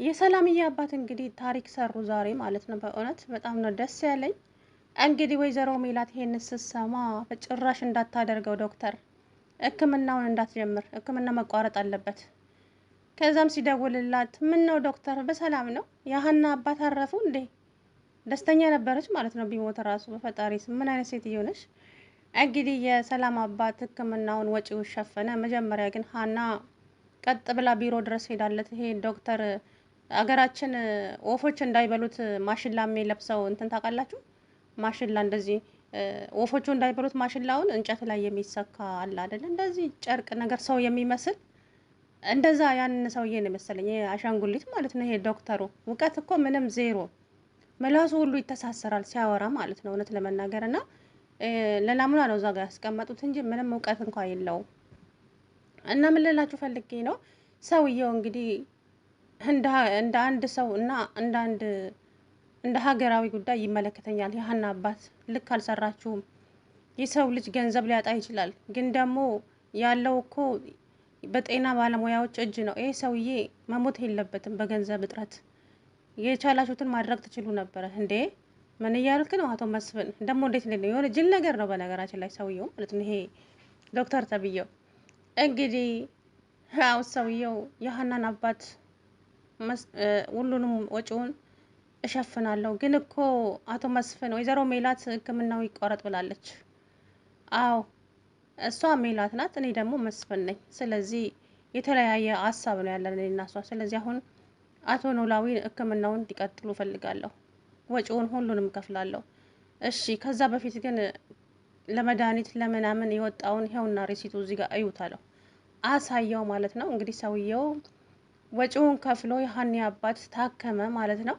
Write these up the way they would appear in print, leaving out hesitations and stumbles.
የሰላምዬ አባት እንግዲህ ታሪክ ሰሩ ዛሬ ማለት ነው። በእውነት በጣም ነው ደስ ያለኝ። እንግዲህ ወይዘሮ ሜላት ይሄን ስትሰማ በጭራሽ እንዳታደርገው ዶክተር ሕክምናውን እንዳትጀምር፣ ሕክምና መቋረጥ አለበት። ከዛም ሲደውልላት ምን ነው ዶክተር በሰላም ነው? የሀና አባት አረፉ እንዴ? ደስተኛ ነበረች ማለት ነው ቢሞት ራሱ። በፈጣሪ ስም ምን አይነት ሴትዮ ነሽ? እንግዲህ የሰላም አባት ሕክምናውን ወጪው ሸፈነ። መጀመሪያ ግን ሀና ቀጥ ብላ ቢሮ ድረስ ሄዳለት ይሄ ዶክተር አገራችን ወፎች እንዳይበሉት ማሽላ የሚለብሰው እንትን ታውቃላችሁ? ማሽላ እንደዚህ ወፎቹ እንዳይበሉት ማሽላውን እንጨት ላይ የሚሰካ አለ አይደል? እንደዚህ ጨርቅ ነገር ሰው የሚመስል እንደዛ ያንን ሰውዬ ነው መሰለኝ። ይሄ አሻንጉሊት ማለት ነው። ይሄ ዶክተሩ እውቀት እኮ ምንም ዜሮ፣ ምላሱ ሁሉ ይተሳሰራል ሲያወራ ማለት ነው። እውነት ለመናገር እና ለናሙና ነው እዛ ጋር ያስቀመጡት እንጂ ምንም እውቀት እንኳ የለውም። እና ምን ልላችሁ ፈልጌ ነው ሰውየው እንግዲህ እንደ አንድ ሰው እና እንደ ሀገራዊ ጉዳይ ይመለከተኛል። የሀና አባት ልክ አልሰራችሁም። የሰው ልጅ ገንዘብ ሊያጣ ይችላል፣ ግን ደግሞ ያለው እኮ በጤና ባለሙያዎች እጅ ነው። ይሄ ሰውዬ መሞት የለበትም በገንዘብ እጥረት። የቻላችሁትን ማድረግ ትችሉ ነበረ እንዴ! ምን እያልክ ነው አቶ መስፍን? ደግሞ እንዴት ነው የሆነ ጅል ነገር ነው በነገራችን ላይ ሰውየው ማለት ነው። ይሄ ዶክተር ተብዬው እንግዲህ ሰውየው የሀናን አባት ሁሉንም ወጪውን እሸፍናለሁ። ግን እኮ አቶ መስፍን ወይዘሮ ሜላት ሕክምናው ይቋረጥ ብላለች። አዎ እሷ ሜላት ናት፣ እኔ ደግሞ መስፍን ነኝ። ስለዚህ የተለያየ ሀሳብ ነው ያለን እኔ እና እሷ። ስለዚህ አሁን አቶ ኖላዊ ሕክምናውን እንዲቀጥሉ እፈልጋለሁ። ወጪውን ሁሉንም እከፍላለሁ። እሺ፣ ከዛ በፊት ግን ለመድኃኒት ለምናምን የወጣውን ይኸውና ሪሲቱ እዚህ ጋር እዩታለሁ። አሳየው ማለት ነው እንግዲህ ሰውየው ወጪውን ከፍሎ የሀኒ አባት ታከመ ማለት ነው።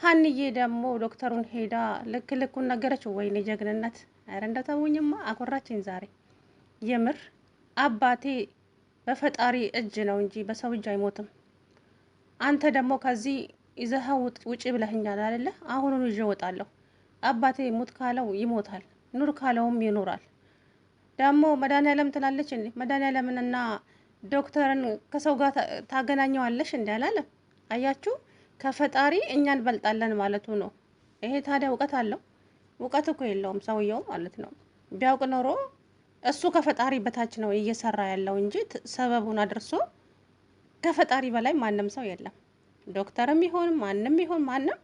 ሀኒዬ ደግሞ ዶክተሩን ሄዳ ልክ ልኩን ነገረችው። ወይኔ ጀግንነት! ኧረ እንደተውኝማ አኮራችኝ ዛሬ የምር። አባቴ በፈጣሪ እጅ ነው እንጂ በሰው እጅ አይሞትም። አንተ ደግሞ ከዚህ ይዘኸው ውጪ ብለህኛል አይደለ? አሁኑን ይዤ እወጣለሁ። አባቴ ሙት ካለው ይሞታል፣ ኑር ካለውም ይኖራል። ደግሞ መድኃኒዓለም ትላለች እንዴ? መድኃኒዓለምንና ዶክተርን ከሰው ጋር ታገናኘዋለሽ እንዲ አላለም? አያችሁ፣ ከፈጣሪ እኛ እንበልጣለን ማለቱ ነው። ይሄ ታዲያ እውቀት አለው? እውቀት እኮ የለውም ሰውየው ማለት ነው። ቢያውቅ ኖሮ እሱ ከፈጣሪ በታች ነው እየሰራ ያለው እንጂ ሰበቡን አድርሶ ከፈጣሪ በላይ ማንም ሰው የለም። ዶክተርም ይሆን ማንም ይሆን ማንም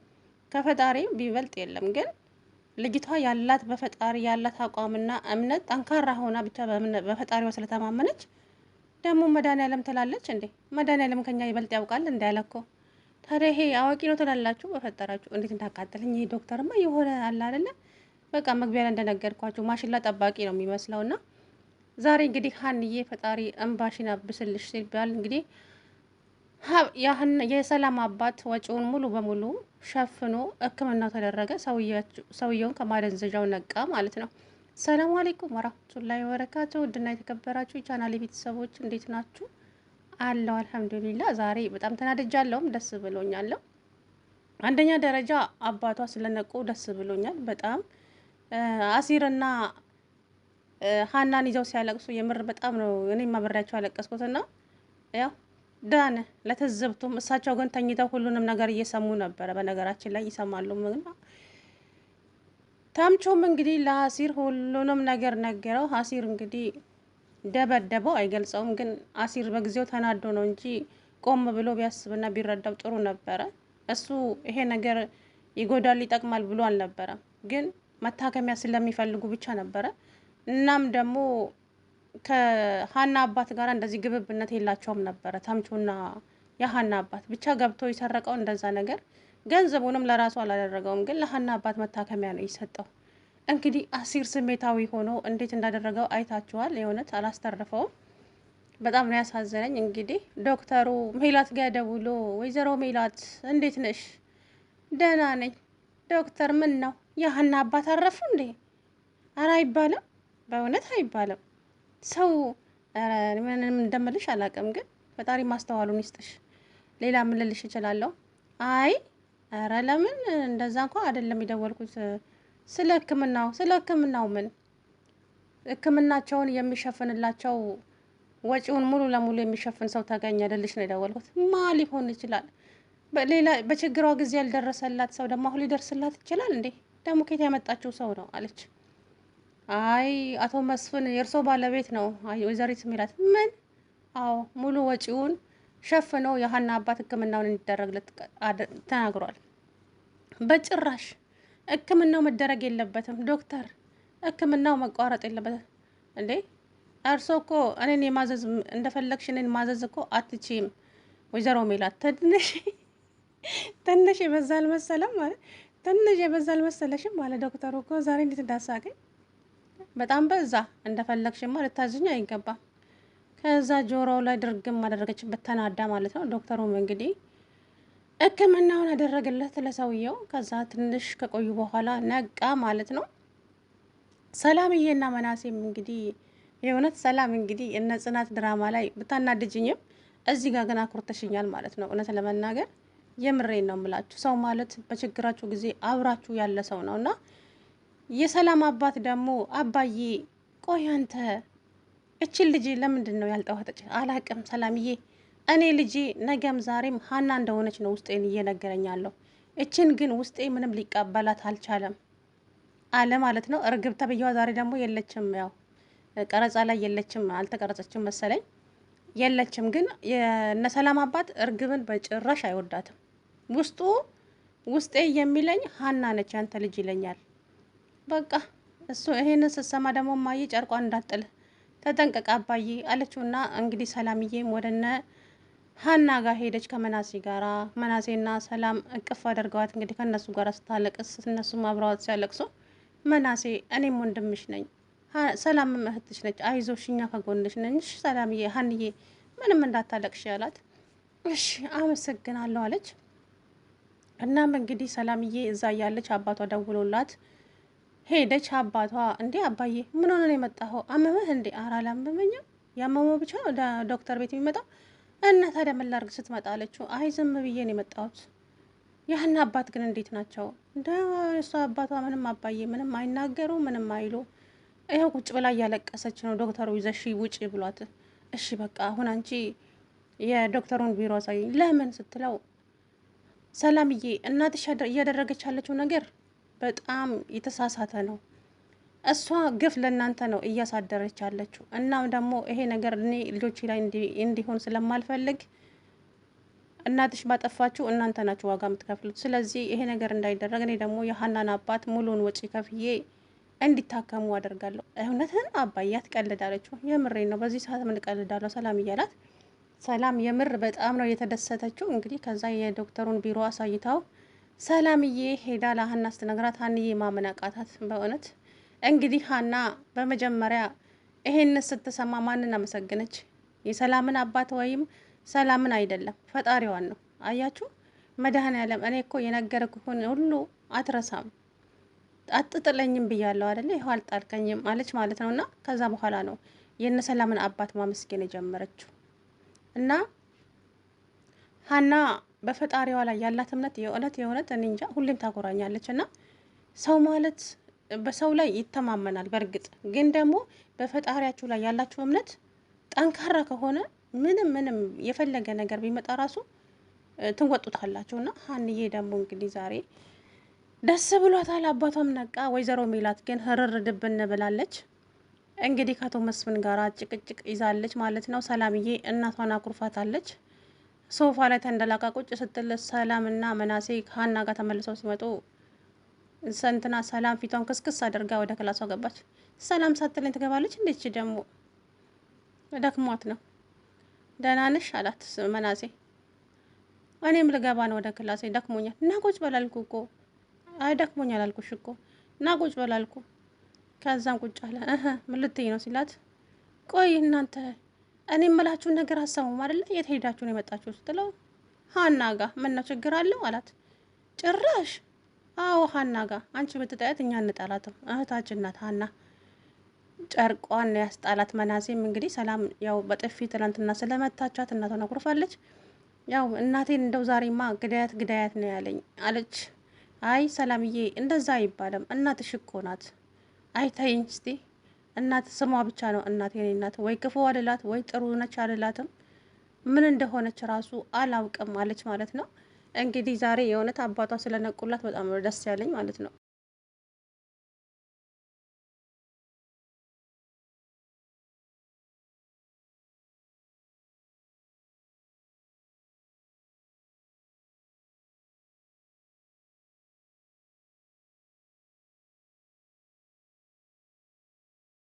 ከፈጣሪ ቢበልጥ የለም። ግን ልጅቷ ያላት በፈጣሪ ያላት አቋምና እምነት ጠንካራ ሆና ብቻ በፈጣሪዋ ስለተማመነች ደግሞ መድኃኒዓለም ትላለች እንዴ? መድኃኒዓለም ከኛ ይበልጥ ያውቃል እንዳለ እኮ። ታዲያ ይሄ አዋቂ ነው ትላላችሁ? በፈጠራችሁ እንዴት እንዳቃጠለኝ። ይሄ ዶክተርማ የሆነ አለ አይደለ? በቃ መግቢያ ላይ እንደነገርኳችሁ ማሽላ ጠባቂ ነው የሚመስለውና ዛሬ እንግዲህ ሀንዬ ፈጣሪ እንባሽን አብስልሽ ሲባል እንግዲህ የሰላም አባት ወጪውን ሙሉ በሙሉ ሸፍኖ ሕክምናው ተደረገ። ሰውየውን ከማደንዘዣው ነቃ ማለት ነው። ሰላም አለይኩም ወራህመቱላሂ ወበረካቱ። ውድና የተከበራችሁ የቻናሌ ቤተሰቦች እንዴት ናችሁ? አለው አልሐምዱሊላ። ዛሬ በጣም ተናድጃለሁም ደስ ብሎኛለሁ። አንደኛ ደረጃ አባቷ ስለነቁ ደስ ብሎኛል በጣም። አሲርና ሀናን ይዘው ሲያለቅሱ የምር በጣም ነው እኔም አብሬያቸው ያለቀስኩትና ያው ዳነ ለተዘብቱም። እሳቸው ግን ተኝተው ሁሉንም ነገር እየሰሙ ነበረ። በነገራችን ላይ ይሰማሉ። ተምቹም እንግዲህ ለአሲር ሁሉንም ነገር ነገረው። አሲር እንግዲህ ደበደበው፣ አይገልጸውም። ግን አሲር በጊዜው ተናዶ ነው እንጂ ቆም ብሎ ቢያስብና ቢረዳው ጥሩ ነበረ። እሱ ይሄ ነገር ይጎዳል ይጠቅማል ብሎ አልነበረም፣ ግን መታከሚያ ስለሚፈልጉ ብቻ ነበረ። እናም ደግሞ ከሀና አባት ጋር እንደዚህ ግብብነት የላቸውም ነበረ። ተምቹና የሀና አባት ብቻ ገብቶ የሰረቀው እንደዛ ነገር ገንዘቡንም ለራሱ አላደረገውም፣ ግን ለሀና አባት መታከሚያ ነው የሰጠው። እንግዲህ አሲር ስሜታዊ ሆኖ እንዴት እንዳደረገው አይታችኋል። የእውነት አላስተረፈውም። በጣም ነው ያሳዘነኝ። እንግዲህ ዶክተሩ ሜላት ጋር ደውሎ ወይዘሮ ሜላት እንዴት ነሽ? ደህና ነኝ ዶክተር። ምን ነው የሀና አባት አረፉ እንዴ? ኧረ አይባልም፣ በእውነት አይባልም። ሰው ምንም እንደምልሽ አላውቅም፣ ግን ፈጣሪ ማስተዋሉን ይስጥሽ። ሌላ ምን ልልሽ እችላለሁ? አይ ኧረ ለምን እንደዛ እንኳ አይደለም የደወልኩት። ስለ ሕክምናው ምን ሕክምናቸውን የሚሸፍንላቸው ወጪውን ሙሉ ለሙሉ የሚሸፍን ሰው ተገኘ አይደልሽ ነው የደወልኩት። ማ ሊሆን ይችላል? በሌላ በችግሯ ጊዜ ያልደረሰላት ሰው ደግሞ አሁን ሊደርስላት ይችላል እንዴ? ደግሞ ከየት ያመጣችው ሰው ነው አለች። አይ አቶ መስፍን የእርሶ ባለቤት ነው ወይዘሪት ሜላት። ምን? አዎ ሙሉ ወጪውን ሸፍኖ የሀና አባት ሕክምናውን እንዲደረግለት ተናግሯል። በጭራሽ ሕክምናው መደረግ የለበትም ዶክተር፣ ሕክምናው መቋረጥ የለበትም እንዴ። እርሶ እኮ እኔን የማዘዝ እንደፈለግሽ እኔን ማዘዝ እኮ አትችይም ወይዘሮ ሜላት። ትንሽ የበዛ አልመሰለም ማለት ትንሽ የበዛ አልመሰለሽም ማለት ዶክተሩ እኮ ዛሬ እንዴት እንዳሳቀኝ በጣም በዛ። እንደፈለግሽማ ልታዝኝ አይገባም። ከዛ ጆሮው ላይ ድርግም አደረገችበት ተናዳ ማለት ነው። ዶክተሩም እንግዲህ ሕክምናውን አደረገለት ለሰውየው። ከዛ ትንሽ ከቆዩ በኋላ ነቃ ማለት ነው። ሰላምዬና መናሴም እንግዲህ የእውነት ሰላም እንግዲህ እነ ጽናት ድራማ ላይ ብታናድጅኝም እዚህ ጋር ግን አኩርተሽኛል ማለት ነው። እውነት ለመናገር የምሬን ነው የምላችሁ። ሰው ማለት በችግራችሁ ጊዜ አብራችሁ ያለ ሰው ነው እና የሰላም አባት ደግሞ አባዬ ቆይ አንተ እችን ልጅ ለምንድን ነው ያልጠዋጠች? አላቅም ሰላምዬ፣ እኔ ልጄ ነገም ዛሬም ሀና እንደሆነች ነው ውስጤን እየነገረኛለሁ። እችን ግን ውስጤ ምንም ሊቀበላት አልቻለም አለ ማለት ነው። እርግብ ተብዬዋ ዛሬ ደግሞ የለችም፣ ያው ቀረጻ ላይ የለችም፣ አልተቀረጸችም መሰለኝ የለችም። ግን የነ ሰላም አባት እርግብን በጭራሽ አይወዳትም። ውስጤ የሚለኝ ሀና ነች ያንተ ልጅ ይለኛል። በቃ እሱ ይሄንን ስትሰማ ደግሞ ማየ ጨርቋን እንዳጥል ተጠንቀቅ አባዬ አለችውና እንግዲህ ሰላምዬም ወደነ ሀና ጋር ሄደች ከመናሴ ጋራ። መናሴና ሰላም እቅፍ አድርገዋት እንግዲህ ከነሱ ጋር ስታለቅስ እነሱም አብረዋት ሲያለቅሱ መናሴ እኔም ወንድምሽ ነኝ፣ ሰላምም እህትሽ ነች፣ አይዞሽ እኛ ከጎንሽ ነን ሰላምዬ፣ ሀንዬ ምንም እንዳታለቅሽ ያላት። እሺ አመሰግናለሁ አለች። እናም እንግዲህ ሰላምዬ እዛ እያለች አባቷ ደውሎላት ሄደች። አባቷ እንዴ አባዬ ምን ሆነ ነው የመጣኸው? አመመህ እንዴ? ኧረ አላመመኝም፣ ያመመው ብቻ ነው ዶክተር ቤት የሚመጣው እና ታዲያ ምን ላድርግ ስትመጣ አለችው። አይ ዝም ብዬ ነው የመጣሁት። ያህን አባት ግን እንዴት ናቸው? እንደ እሷ አባቷ ምንም አባዬ ምንም አይናገሩ ምንም አይሉ። ይኸው ቁጭ ብላ እያለቀሰች ነው። ዶክተሩ ይዘሽ ውጪ ብሏት፣ እሺ በቃ አሁን አንቺ የዶክተሩን ቢሮ ሳይ ለምን ስትለው፣ ሰላምዬ እናትሽ እያደረገች ያለችው ነገር በጣም የተሳሳተ ነው። እሷ ግፍ ለእናንተ ነው እያሳደረች ያለችው። እናም ደግሞ ይሄ ነገር እኔ ልጆች ላይ እንዲሆን ስለማልፈልግ እናትሽ ባጠፋችሁ እናንተ ናችሁ ዋጋ የምትከፍሉት። ስለዚህ ይሄ ነገር እንዳይደረግ እኔ ደግሞ የሀናን አባት ሙሉን ወጪ ከፍዬ እንዲታከሙ አደርጋለሁ። እውነትን አባዬ አትቀልዳለችው። የምሬን ነው። በዚህ ሰዓት ምን ቀልዳለሁ ሰላም እያላት፣ ሰላም የምር በጣም ነው የተደሰተችው። እንግዲህ ከዛ የዶክተሩን ቢሮ አሳይታው ሰላምዬ ሄዳ ለሀና ስትነግራት ሀንዬ ማመን አቃታት። በእውነት እንግዲህ ሀና በመጀመሪያ ይሄን ስትሰማ ማንን አመሰገነች? የሰላምን አባት ወይም ሰላምን አይደለም ፈጣሪዋን ነው። አያችሁ መድኃኔዓለም እኔ እኮ የነገርኩህን ሁሉ አትረሳም አትጥለኝም ብያለሁ አይደለ? ይኸው አልጣልከኝም አለች ማለት ነው። እና ከዛ በኋላ ነው የነ ሰላምን አባት ማመስገን የጀመረችው። እና ሀና በፈጣሪዋ ላይ ያላት እምነት የእውነት እኔ እንጃ ሁሌም ታኮራኛለች። እና ሰው ማለት በሰው ላይ ይተማመናል። በእርግጥ ግን ደግሞ በፈጣሪያችሁ ላይ ያላችሁ እምነት ጠንካራ ከሆነ ምንም የፈለገ ነገር ቢመጣ ራሱ ትወጡታላችሁ። እና ሀንዬ ደግሞ እንግዲህ ዛሬ ደስ ብሏታል። አባቷም ነቃ። ወይዘሮ ሜላት ግን ህርር ድብን ብላለች። እንግዲህ ከአቶ መስፍን ጋር ጭቅጭቅ ይዛለች ማለት ነው። ሰላምዬ እናቷን አኩርፋታለች። ሶፋ ላይ ተንደላቃ ቁጭ ስትል ሰላም እና መናሴ ከሀና ጋር ተመልሰው ሲመጡ ሰንትና ሰላም ፊቷን ክስክስ አድርጋ ወደ ክላሷ ገባች። ሰላም ሳትለኝ ትገባለች። እንዴች ደግሞ ደክሟት ነው። ደህና ነሽ አላት መናሴ። እኔም ልገባ ነው ወደ ክላሴ ደክሞኛል። እና ቁጭ በላልኩ እኮ። አይ ደክሞኛል አልኩሽ እኮ እና ቁጭ በላልኩ። ከዛም ቁጭ አለ። ምን ልትይ ነው ሲላት፣ ቆይ እናንተ እኔ የምላችሁን ነገር አሰሙም አይደለ? የት ሄዳችሁ ነው የመጣችሁ ስትለው፣ ሀና ጋ። ምን ነው ችግር አለው አላት። ጭራሽ አዎ ሀና ጋ። አንቺ ብትጠያት እኛ እንጠላትም፣ እህታችን ናት ሀና። ጨርቋን ያስጣላት። መናሴም እንግዲህ ሰላም ያው በጥፊ ትናንትና ስለመታቻት እናቷን አኩርፋለች። ያው እናቴን እንደው ዛሬማ ግዳያት ነው ያለኝ አለች። አይ ሰላምዬ እንደዛ አይባልም፣ እናትሽ እኮ ናት። አይታይኝ እስቲ እናት ስሟ ብቻ ነው እናት። የኔ እናት ወይ ክፉ አልላት ወይ ጥሩ ነች አልላትም። ምን እንደሆነች ራሱ አላውቅም አለች ማለት ነው። እንግዲህ ዛሬ የእውነት አባቷ ስለነቁላት በጣም ነው ደስ ያለኝ ማለት ነው።